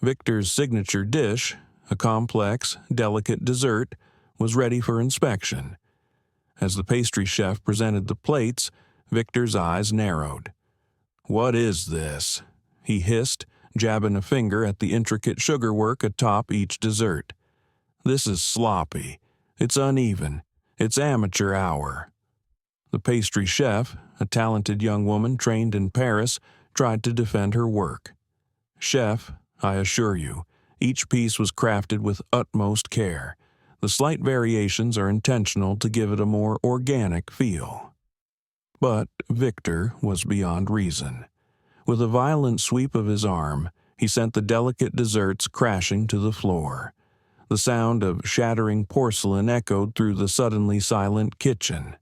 Victor's signature dish, a complex, delicate dessert, was ready for inspection. As the pastry chef presented the plates, Victor's eyes narrowed. "What is this?" he hissed, jabbing a finger at the intricate sugarwork atop each dessert. "This is sloppy. It's uneven. It's amateur hour." The pastry chef, a talented young woman trained in Paris, tried to defend her work. "Chef, I assure you, each piece was crafted with utmost care. The slight variations are intentional to give it a more organic feel." But Victor was beyond reason. With a violent sweep of his arm, he sent the delicate desserts crashing to the floor. The sound of shattering porcelain echoed through the suddenly silent kitchen.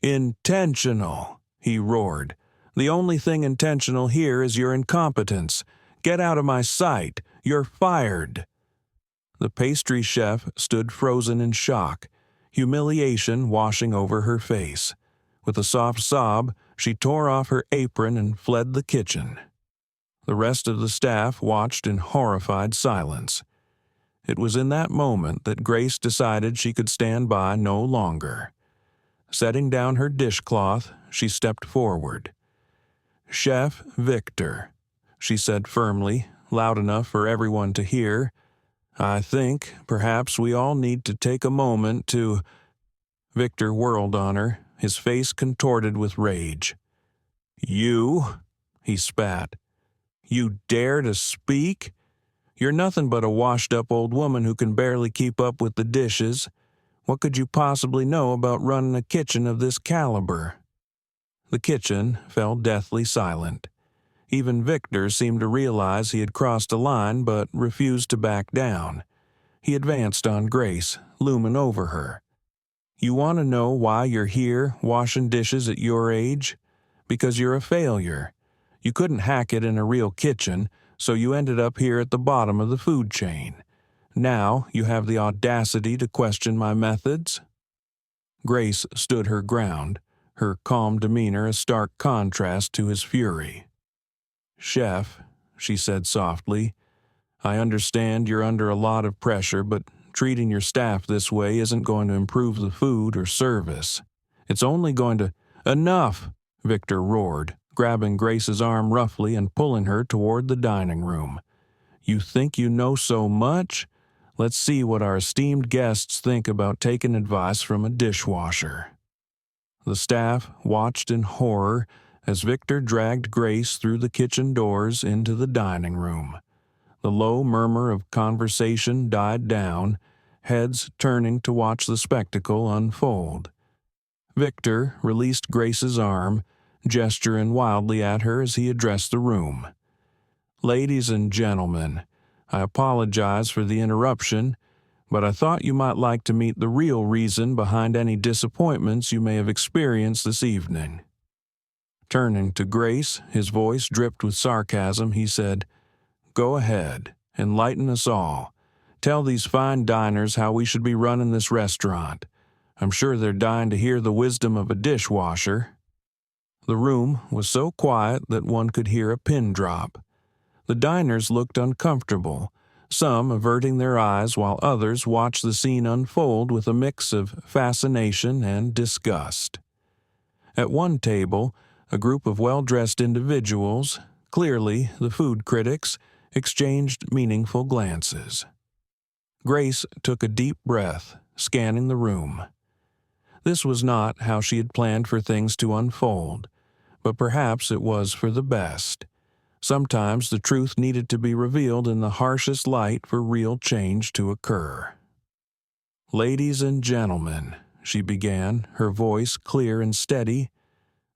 "Intentional," he roared. "The only thing intentional here is your incompetence. Get out of my sight. You're fired." The pastry chef stood frozen in shock, humiliation washing over her face. With a soft sob, she tore off her apron and fled the kitchen. The rest of the staff watched in horrified silence. It was in that moment that Grace decided she could stand by no longer. Setting down her dishcloth, she stepped forward. "Chef Victor," she said firmly, loud enough for everyone to hear, "I think perhaps we all need to take a moment to—" Victor whirled on her, his face contorted with rage. "You?" he spat. "You dare to speak? You're nothing but a washed-up old woman who can barely keep up with the dishes. What could you possibly know about running a kitchen of this caliber?" The kitchen fell deathly silent. Even Victor seemed to realize he had crossed a line but refused to back down. He advanced on Grace, looming over her. "You want to know why you're here, washing dishes at your age? Because you're a failure. You couldn't hack it in a real kitchen, so you ended up here at the bottom of the food chain. Now you have the audacity to question my methods?" Grace stood her ground, her calm demeanor a stark contrast to his fury. "Chef," she said softly, "I understand you're under a lot of pressure, but treating your staff this way isn't going to improve the food or service. It's only going to—" "Enough!" Victor roared, grabbing Grace's arm roughly and pulling her toward the dining room. "You think you know so much? Let's see what our esteemed guests think about taking advice from a dishwasher." The staff watched in horror as Victor dragged Grace through the kitchen doors into the dining room. The low murmur of conversation died down, heads turning to watch the spectacle unfold. Victor released Grace's arm, gesturing wildly at her as he addressed the room. "Ladies and gentlemen, I apologize for the interruption, but I thought you might like to meet the real reason behind any disappointments you may have experienced this evening." Turning to Grace, his voice dripped with sarcasm, he said, "Go ahead, enlighten us all. Tell these fine diners how we should be running this restaurant. I'm sure they're dying to hear the wisdom of a dishwasher." The room was so quiet that one could hear a pin drop. The diners looked uncomfortable, some averting their eyes while others watched the scene unfold with a mix of fascination and disgust. At one table, a group of well-dressed individuals, clearly the food critics, exchanged meaningful glances. Grace took a deep breath, scanning the room. This was not how she had planned for things to unfold, but perhaps it was for the best. Sometimes the truth needed to be revealed in the harshest light for real change to occur. "Ladies and gentlemen," she began, her voice clear and steady,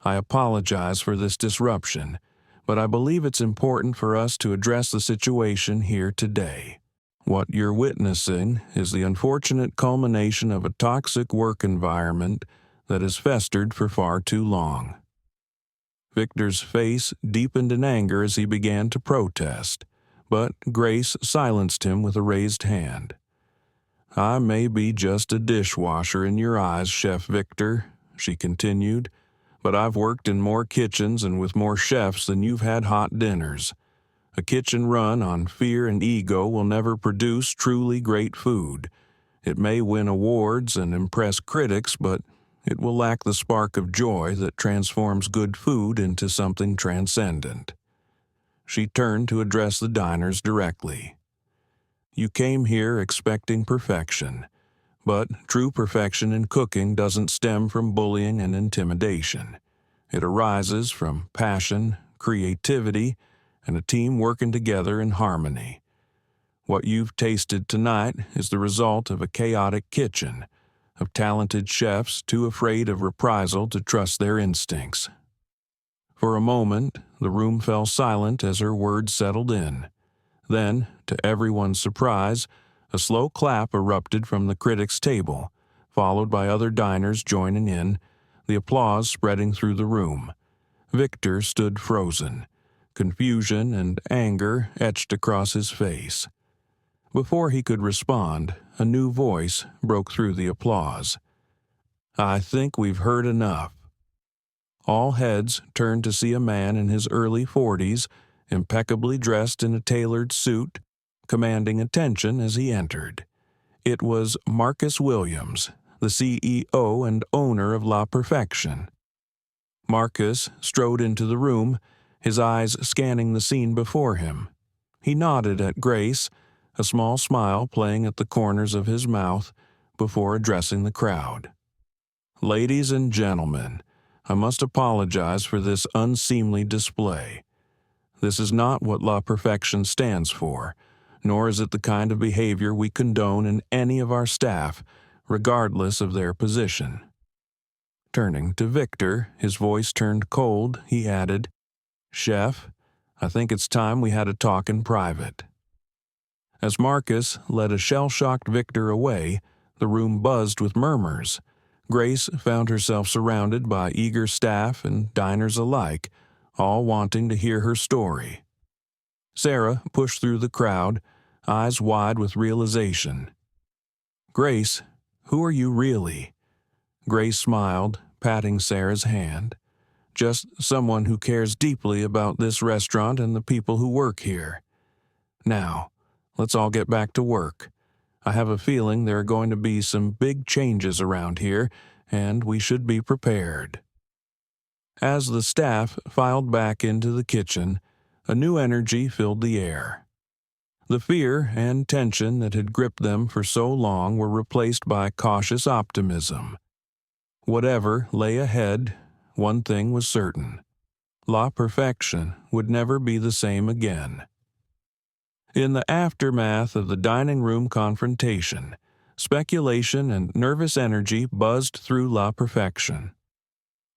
"I apologize for this disruption, but I believe it's important for us to address the situation here today. What you're witnessing is the unfortunate culmination of a toxic work environment that has festered for far too long." Victor's face deepened in anger as he began to protest, but Grace silenced him with a raised hand. "I may be just a dishwasher in your eyes, Chef Victor," she continued, "but I've worked in more kitchens and with more chefs than you've had hot dinners. A kitchen run on fear and ego will never produce truly great food. It may win awards and impress critics, but it will lack the spark of joy that transforms good food into something transcendent. She turned to address the diners directly. You came here expecting perfection, but true perfection in cooking doesn't stem from bullying and intimidation. It arises from passion, creativity, and a team working together in harmony. What you've tasted tonight is the result of a chaotic kitchen, of talented chefs too afraid of reprisal to trust their instincts. For a moment, the room fell silent as her words settled in. Then, to everyone's surprise, a slow clap erupted from the critics' table, followed by other diners joining in, the applause spreading through the room. Victor stood frozen, confusion and anger etched across his face. Before he could respond, a new voice broke through the applause. "I think we've heard enough." All heads turned to see a man in his early 40s, impeccably dressed in a tailored suit, commanding attention as he entered. It was Marcus Williams, the CEO and owner of La Perfection. Marcus strode into the room, his eyes scanning the scene before him. He nodded at Grace, a small smile playing at the corners of his mouth, before addressing the crowd. "Ladies and gentlemen, I must apologize for this unseemly display. This is not what La Perfection stands for, nor is it the kind of behavior we condone in any of our staff, regardless of their position." Turning to Victor, his voice turned cold, he added, "Chef, I think it's time we had a talk in private." As Marcus led a shell-shocked Victor away, the room buzzed with murmurs. Grace found herself surrounded by eager staff and diners alike, all wanting to hear her story. Sarah pushed through the crowd, eyes wide with realization. "Grace, who are you really?" Grace smiled, patting Sarah's hand. "Just someone who cares deeply about this restaurant and the people who work here. Now, let's all get back to work. I have a feeling there are going to be some big changes around here, and we should be prepared." As the staff filed back into the kitchen, a new energy filled the air. The fear and tension that had gripped them for so long were replaced by cautious optimism. Whatever lay ahead, one thing was certain: La Perfection would never be the same again. In the aftermath of the dining room confrontation, speculation and nervous energy buzzed through La Perfection.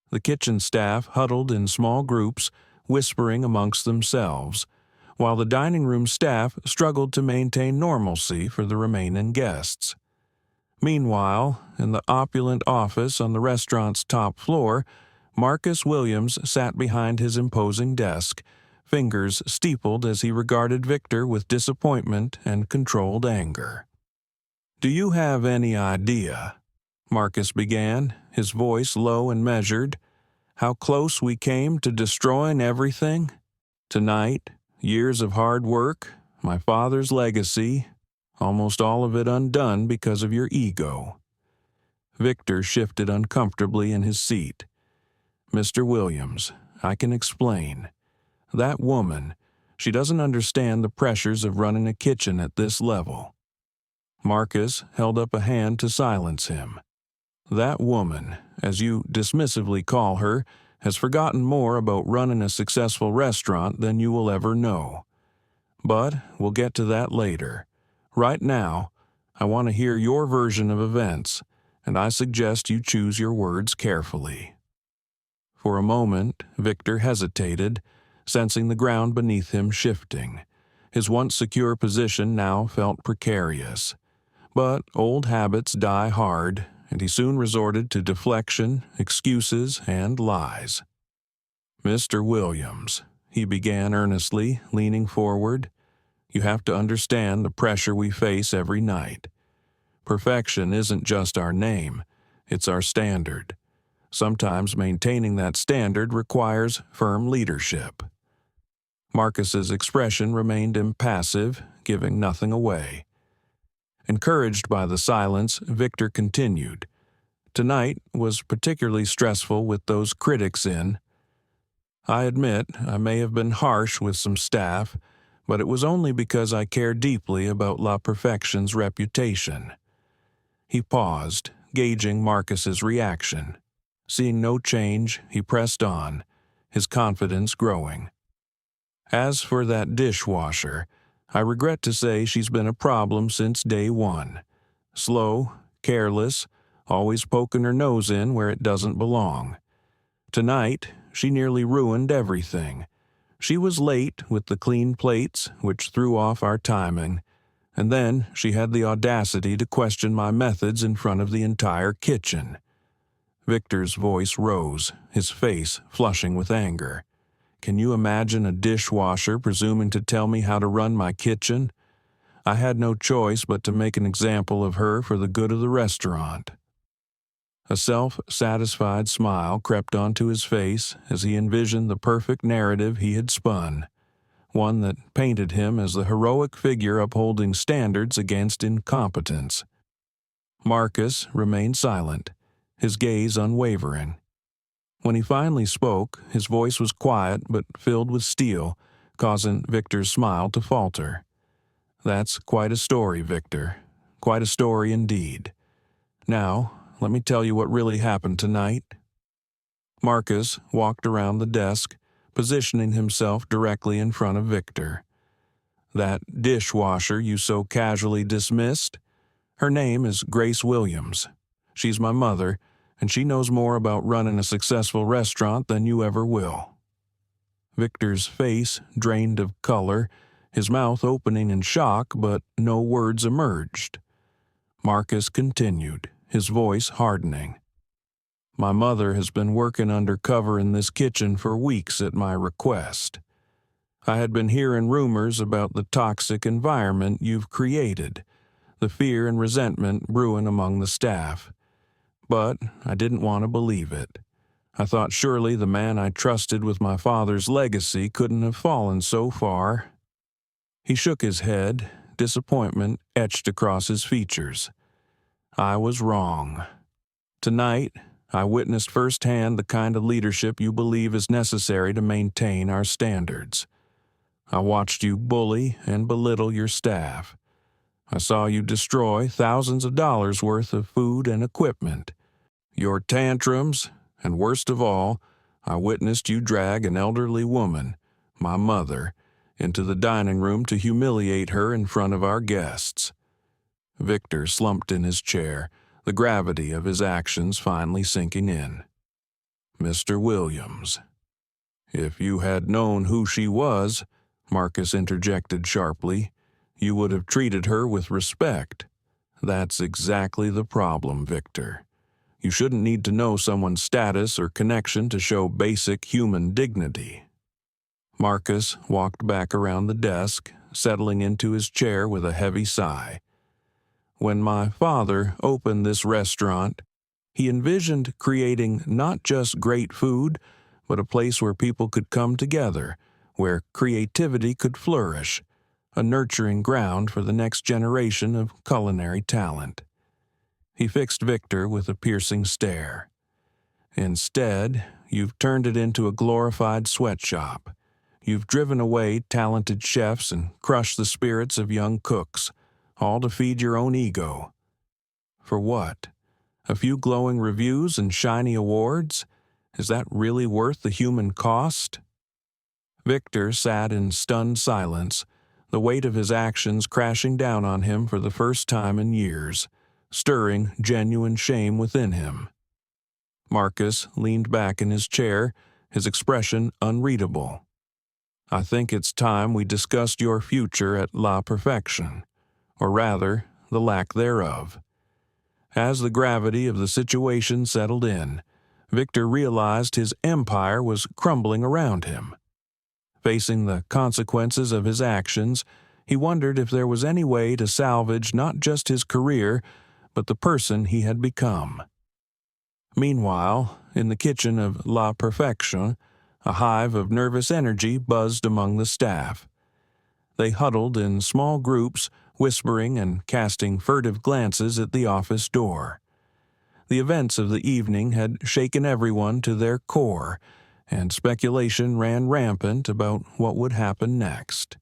The kitchen staff huddled in small groups, whispering amongst themselves, while the dining room staff struggled to maintain normalcy for the remaining guests. Meanwhile, in the opulent office on the restaurant's top floor, Marcus Williams sat behind his imposing desk, fingers steepled as he regarded Victor with disappointment and controlled anger. "Do you have any idea," Marcus began, his voice low and measured, "how close we came to destroying everything? Tonight, years of hard work, my father's legacy, almost all of it undone because of your ego." Victor shifted uncomfortably in his seat. "Mr. Williams, I can explain. That woman, she doesn't understand the pressures of running a kitchen at this level." Marcus held up a hand to silence him. "That woman, as you dismissively call her, has forgotten more about running a successful restaurant than you will ever know. But we'll get to that later. Right now, I want to hear your version of events, and I suggest you choose your words carefully." For a moment, Victor hesitated, sensing the ground beneath him shifting. His once secure position now felt precarious. But old habits die hard, and he soon resorted to deflection, excuses, and lies. "Mr. Williams," he began earnestly, leaning forward, "you have to understand the pressure we face every night. Perfection isn't just our name, it's our standard. Sometimes maintaining that standard requires firm leadership." Marcus's expression remained impassive, giving nothing away. Encouraged by the silence, Victor continued. Tonight was particularly stressful with those critics in. I admit I may have been harsh with some staff, but it was only because I care deeply about La Perfection's reputation. He paused, gauging Marcus's reaction. Seeing no change, he pressed on, his confidence growing. As for that dishwasher, I regret to say she's been a problem since day one. Slow, careless, always poking her nose in where it doesn't belong. Tonight, she nearly ruined everything. She was late with the clean plates, which threw off our timing, and then she had the audacity to question my methods in front of the entire kitchen. Victor's voice rose, his face flushing with anger. Can you imagine a dishwasher presuming to tell me how to run my kitchen? I had no choice but to make an example of her for the good of the restaurant. A self-satisfied smile crept onto his face as he envisioned the perfect narrative he had spun, one that painted him as the heroic figure upholding standards against incompetence. Marcus remained silent, his gaze unwavering. When he finally spoke, his voice was quiet but filled with steel, causing Victor's smile to falter. That's quite a story, Victor. Quite a story indeed. Now, let me tell you what really happened tonight. Marcus walked around the desk, positioning himself directly in front of Victor. That dishwasher you so casually dismissed? Her name is Grace Williams. She's my mother, and she knows more about running a successful restaurant than you ever will. Victor's face drained of color, his mouth opening in shock, but no words emerged. Marcus continued, his voice hardening. My mother has been working undercover in this kitchen for weeks at my request. I had been hearing rumors about the toxic environment you've created, the fear and resentment brewing among the staff. But I didn't want to believe it. I thought surely the man I trusted with my father's legacy couldn't have fallen so far. He shook his head, disappointment etched across his features. I was wrong. Tonight, I witnessed firsthand the kind of leadership you believe is necessary to maintain our standards. I watched you bully and belittle your staff. I saw you destroy thousands of dollars worth of food and equipment. Your tantrums, and worst of all, I witnessed you drag an elderly woman, my mother, into the dining room to humiliate her in front of our guests. Victor slumped in his chair, the gravity of his actions finally sinking in. Mr. Williams. If you had known who she was, Marcus interjected sharply, you would have treated her with respect. That's exactly the problem, Victor. You shouldn't need to know someone's status or connection to show basic human dignity. Marcus walked back around the desk, settling into his chair with a heavy sigh. When my father opened this restaurant, he envisioned creating not just great food, but a place where people could come together, where creativity could flourish, a nurturing ground for the next generation of culinary talent. He fixed Victor with a piercing stare. Instead, you've turned it into a glorified sweatshop. You've driven away talented chefs and crushed the spirits of young cooks, all to feed your own ego. For what? A few glowing reviews and shiny awards? Is that really worth the human cost? Victor sat in stunned silence, the weight of his actions crashing down on him for the first time in years, stirring genuine shame within him. Marcus leaned back in his chair, his expression unreadable. I think it's time we discussed your future at La Perfection, or rather, the lack thereof. As the gravity of the situation settled in, Victor realized his empire was crumbling around him. Facing the consequences of his actions, he wondered if there was any way to salvage not just his career, but the person he had become. Meanwhile, in the kitchen of La Perfection, A hive of nervous energy buzzed among the staff. They huddled in small groups, whispering and casting furtive glances at the office door. The events of the evening had shaken everyone to their core, and speculation ran rampant about what would happen next.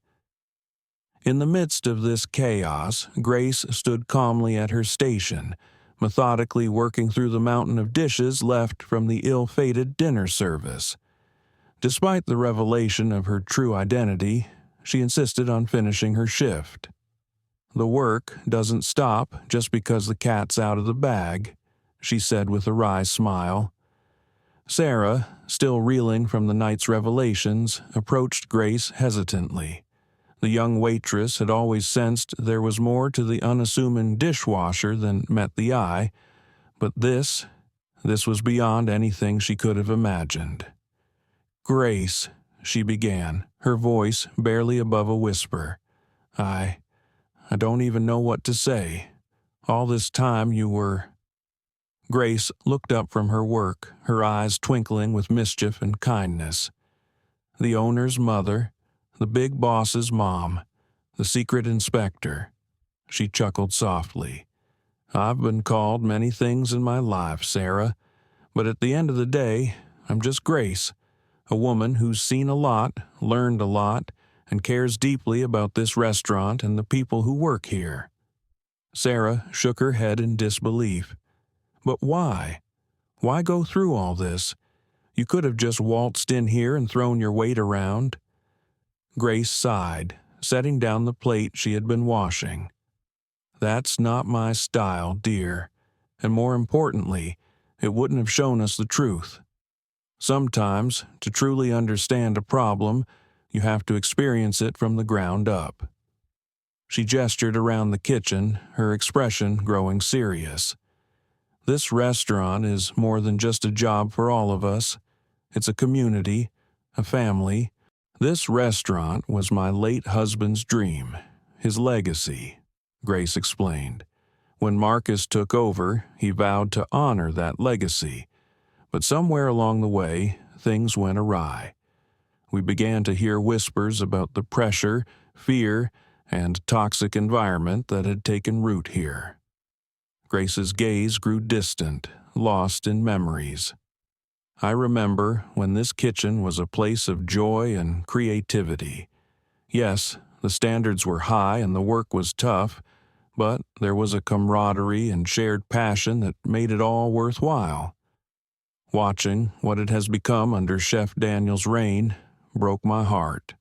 In the midst of this chaos, Grace stood calmly at her station, methodically working through the mountain of dishes left from the ill-fated dinner service. Despite the revelation of her true identity, she insisted on finishing her shift. "The work doesn't stop just because the cat's out of the bag," she said with a wry smile. Sarah, still reeling from the night's revelations, approached Grace hesitantly. The young waitress had always sensed there was more to the unassuming dishwasher than met the eye, but this was beyond anything she could have imagined. "Grace," she began, her voice barely above a whisper. I don't even know what to say. All this time you were—" Grace looked up from her work, her eyes twinkling with mischief and kindness. "The owner's mother, the big boss's mom, the secret inspector." She chuckled softly. "I've been called many things in my life, Sarah, but at the end of the day, I'm just Grace, a woman who's seen a lot, learned a lot, and cares deeply about this restaurant and the people who work here." Sarah shook her head in disbelief. "But why? Why go through all this? You could have just waltzed in here and thrown your weight around." Grace sighed, setting down the plate she had been washing. "That's not my style, dear, and more importantly, it wouldn't have shown us the truth. Sometimes, to truly understand a problem, you have to experience it from the ground up." She gestured around the kitchen, her expression growing serious. "This restaurant is more than just a job for all of us. It's a community, a family. This restaurant was my late husband's dream, his legacy," Grace explained. "When Marcus took over, he vowed to honor that legacy. But somewhere along the way, things went awry. We began to hear whispers about the pressure, fear, and toxic environment that had taken root here." Grace's gaze grew distant, lost in memories. "I remember when this kitchen was a place of joy and creativity. Yes, the standards were high and the work was tough, but there was a camaraderie and shared passion that made it all worthwhile. Watching what it has become under Chef Daniel's reign broke my heart."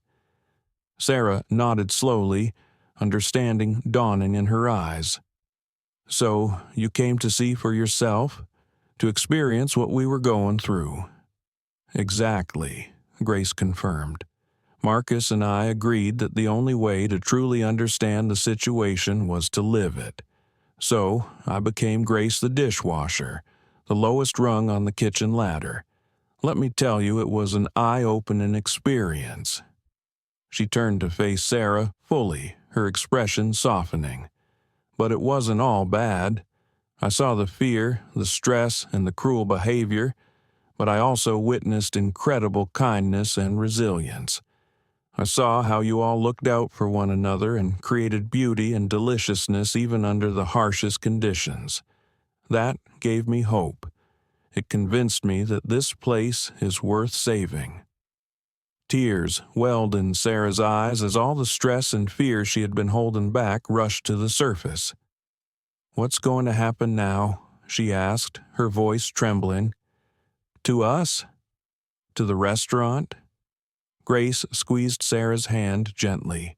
Sarah nodded slowly, understanding dawning in her eyes. "So you came to see for yourself? To experience what we were going through?" "Exactly," Grace confirmed. "Marcus and I agreed that the only way to truly understand the situation was to live it. So I became Grace the dishwasher, the lowest rung on the kitchen ladder. Let me tell you, it was an eye-opening experience." She turned to face Sarah fully, her expression softening. "But it wasn't all bad. I saw the fear, the stress, and the cruel behavior, but I also witnessed incredible kindness and resilience. I saw how you all looked out for one another and created beauty and deliciousness even under the harshest conditions. That gave me hope. It convinced me that this place is worth saving." Tears welled in Sarah's eyes as all the stress and fear she had been holding back rushed to the surface. "What's going to happen now?" she asked, her voice trembling. "To us? To the restaurant?" Grace squeezed Sarah's hand gently.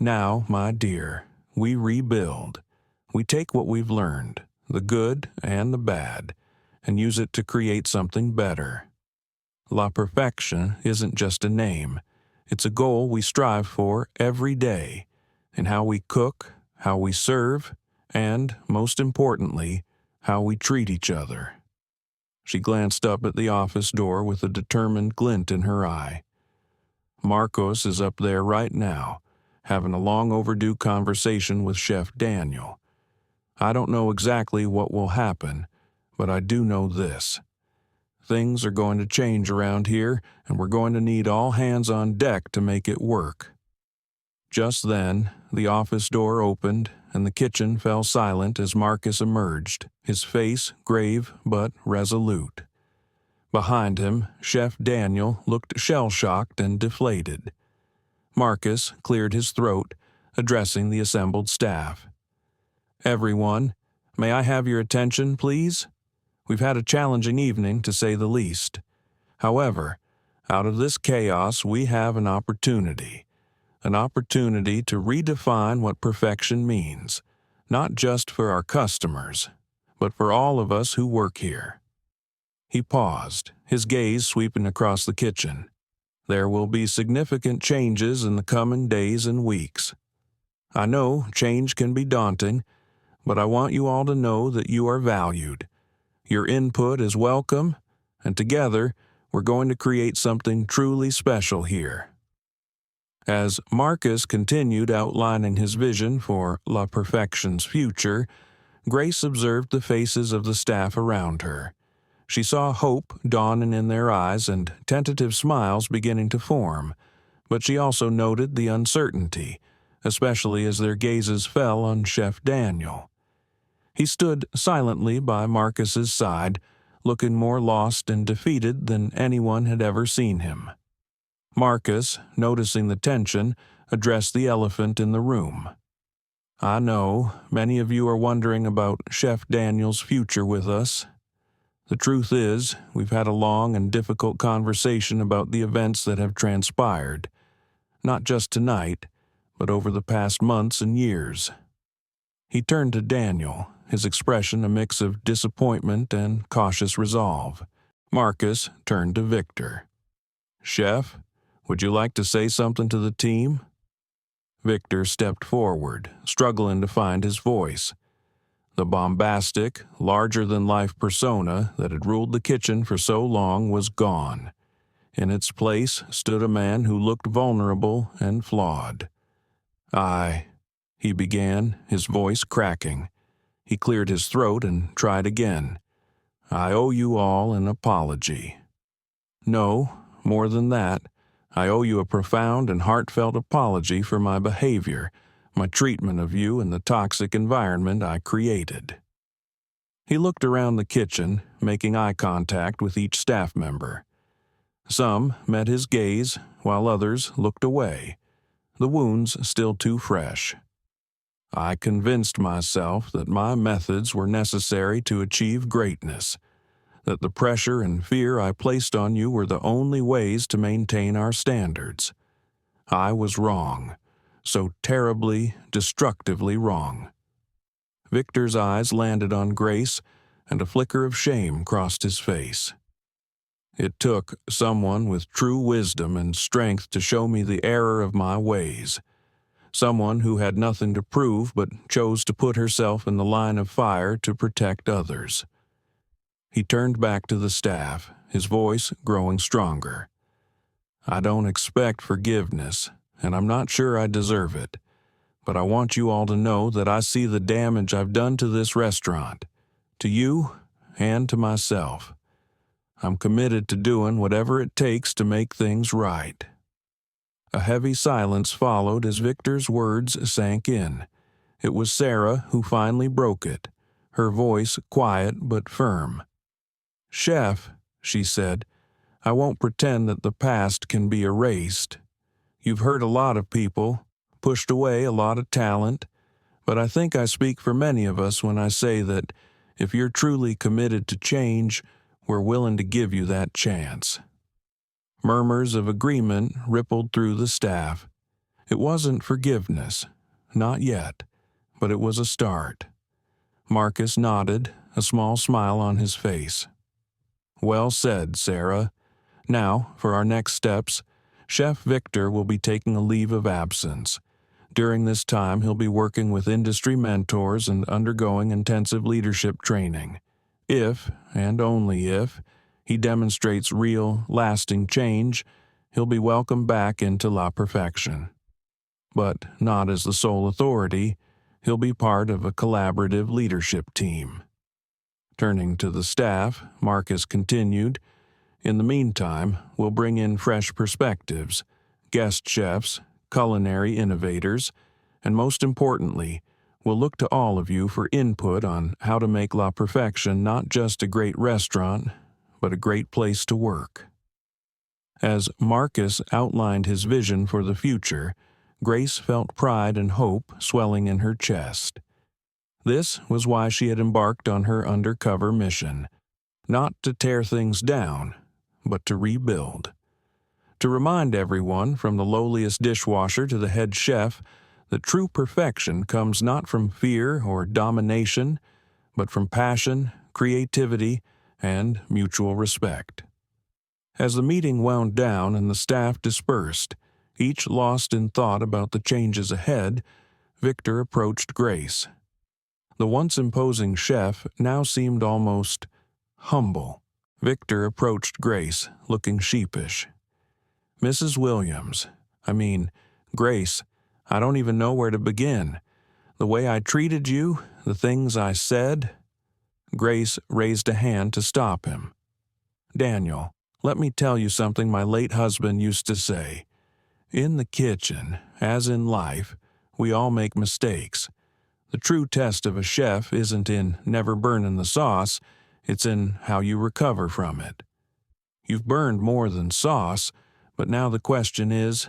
"Now, my dear, we rebuild. We take what we've learned, the good and the bad, and use it to create something better. La Perfection isn't just a name. It's a goal we strive for every day, in how we cook, how we serve, and, most importantly, how we treat each other." She glanced up at the office door with a determined glint in her eye. "Marcos is up there right now, having a long overdue conversation with Chef Daniel. I don't know exactly what will happen, but I do know this. Things are going to change around here, and we're going to need all hands on deck to make it work." Just then, the office door opened, and the kitchen fell silent as Marcus emerged, his face grave but resolute. Behind him, Chef Daniel looked shell-shocked and deflated. Marcus cleared his throat, addressing the assembled staff. "Everyone, may I have your attention, please? We've had a challenging evening, to say the least. However, out of this chaos we have an opportunity to redefine what perfection means, not just for our customers, but for all of us who work here." He paused, his gaze sweeping across the kitchen. "There will be significant changes in the coming days and weeks. I know change can be daunting, but I want you all to know that you are valued. Your input is welcome, and together we're going to create something truly special here." As Marcus continued outlining his vision for La Perfection's future, Grace observed the faces of the staff around her. She saw hope dawning in their eyes and tentative smiles beginning to form, but she also noted the uncertainty, especially as their gazes fell on Chef Daniel. He stood silently by Marcus's side, looking more lost and defeated than anyone had ever seen him. Marcus, noticing the tension, addressed the elephant in the room. "I know many of you are wondering about Chef Daniel's future with us. The truth is, we've had a long and difficult conversation about the events that have transpired, not just tonight, but over the past months and years." He turned to Daniel, his expression a mix of disappointment and cautious resolve. Marcus turned to Victor. "Chef, would you like to say something to the team?" Victor stepped forward, struggling to find his voice. The bombastic, larger-than-life persona that had ruled the kitchen for so long was gone. In its place stood a man who looked vulnerable and flawed. He began, his voice cracking. He cleared his throat and tried again. "I owe you all an apology. No, more than that, I owe you a profound and heartfelt apology for my behavior, my treatment of you and the toxic environment I created." He looked around the kitchen, making eye contact with each staff member. Some met his gaze, while others looked away, the wounds still too fresh. "I convinced myself that my methods were necessary to achieve greatness, that the pressure and fear I placed on you were the only ways to maintain our standards. I was wrong, so terribly, destructively wrong." Victor's eyes landed on Grace, and a flicker of shame crossed his face. "It took someone with true wisdom and strength to show me the error of my ways. Someone who had nothing to prove but chose to put herself in the line of fire to protect others." He turned back to the staff, his voice growing stronger. "I don't expect forgiveness, and I'm not sure I deserve it, but I want you all to know that I see the damage I've done to this restaurant, to you and to myself. I'm committed to doing whatever it takes to make things right." A heavy silence followed as Victor's words sank in. It was Sarah who finally broke it, her voice quiet but firm. "Chef," she said, "I won't pretend that the past can be erased. You've hurt a lot of people, pushed away a lot of talent, but I think I speak for many of us when I say that if you're truly committed to change, we're willing to give you that chance." Murmurs of agreement rippled through the staff. It wasn't forgiveness, not yet, but it was a start. Marcus nodded, a small smile on his face. "Well said, Sarah. Now, for our next steps, Chef Victor will be taking a leave of absence. During this time, he'll be working with industry mentors and undergoing intensive leadership training. If, and only if, he demonstrates real, lasting change, he'll be welcomed back into La Perfection. But not as the sole authority, he'll be part of a collaborative leadership team." Turning to the staff, Marcus continued, In the meantime, we'll bring in fresh perspectives, guest chefs, culinary innovators, and most importantly, we'll look to all of you for input on how to make La Perfection not just a great restaurant, but a great place to work. As Marcus outlined his vision for the future, Grace felt pride and hope swelling in her chest. This was why she had embarked on her undercover mission, not to tear things down, but to rebuild. To remind everyone, from the lowliest dishwasher to the head chef, that true perfection comes not from fear or domination, but from passion, creativity, and mutual respect. As the meeting wound down and the staff dispersed, each lost in thought about the changes ahead, Victor approached Grace. The once imposing chef now seemed almost humble. Victor approached Grace, looking sheepish. "Mrs. Williams, Grace, I don't even know where to begin. The way I treated you, the things I said." Grace raised a hand to stop him. "Daniel, let me tell you something my late husband used to say. In the kitchen, as in life, we all make mistakes. The true test of a chef isn't in never burning the sauce, it's in how you recover from it. You've burned more than sauce, but now the question is,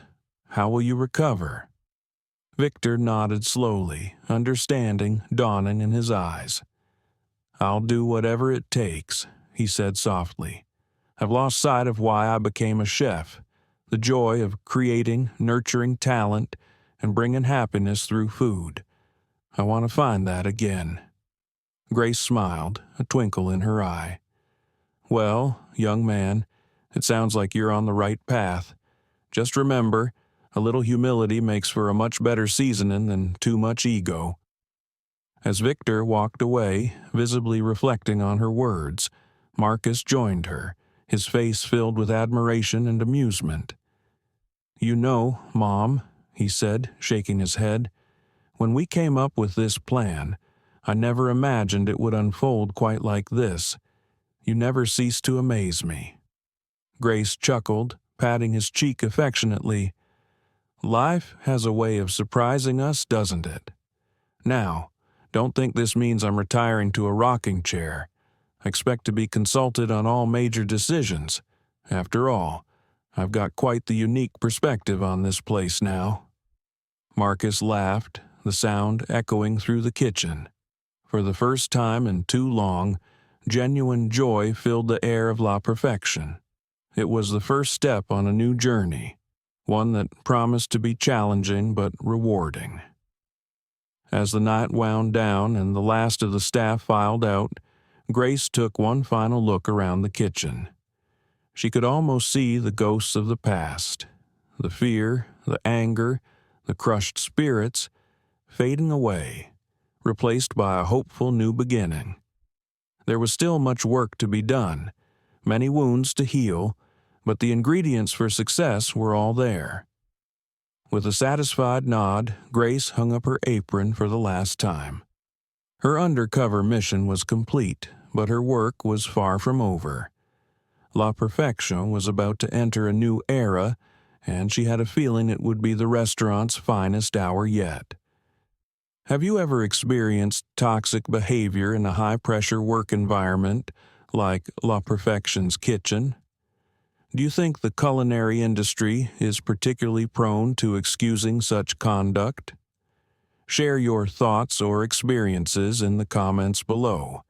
how will you recover?" Victor nodded slowly, understanding dawning in his eyes. "I'll do whatever it takes," he said softly. "I've lost sight of why I became a chef, the joy of creating, nurturing talent, and bringing happiness through food. I want to find that again." Grace smiled, a twinkle in her eye. "Well, young man, it sounds like you're on the right path. Just remember, a little humility makes for a much better seasoning than too much ego." As Victor walked away, visibly reflecting on her words, Marcus joined her, his face filled with admiration and amusement. "You know, Mom," he said, shaking his head, "when we came up with this plan, I never imagined it would unfold quite like this. You never cease to amaze me." Grace chuckled, patting his cheek affectionately. "Life has a way of surprising us, doesn't it? Now, don't think this means I'm retiring to a rocking chair. I expect to be consulted on all major decisions. After all, I've got quite the unique perspective on this place now." Marcus laughed, the sound echoing through the kitchen. For the first time in too long, genuine joy filled the air of La Perfection. It was the first step on a new journey, one that promised to be challenging but rewarding. As the night wound down and the last of the staff filed out, Grace took one final look around the kitchen. She could almost see the ghosts of the past, the fear, the anger, the crushed spirits, fading away, replaced by a hopeful new beginning. There was still much work to be done, many wounds to heal, but the ingredients for success were all there. With a satisfied nod, Grace hung up her apron for the last time. Her undercover mission was complete, but her work was far from over. La Perfection was about to enter a new era, and she had a feeling it would be the restaurant's finest hour yet. Have you ever experienced toxic behavior in a high-pressure work environment like La Perfection's kitchen? Do you think the culinary industry is particularly prone to excusing such conduct? Share your thoughts or experiences in the comments below.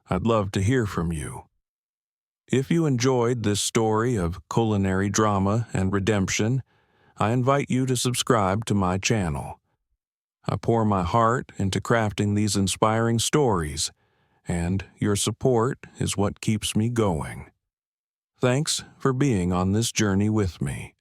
I'd love to hear from you. If you enjoyed this story of culinary drama and redemption, I invite you to subscribe to my channel. I pour my heart into crafting these inspiring stories, and your support is what keeps me going. Thanks for being on this journey with me.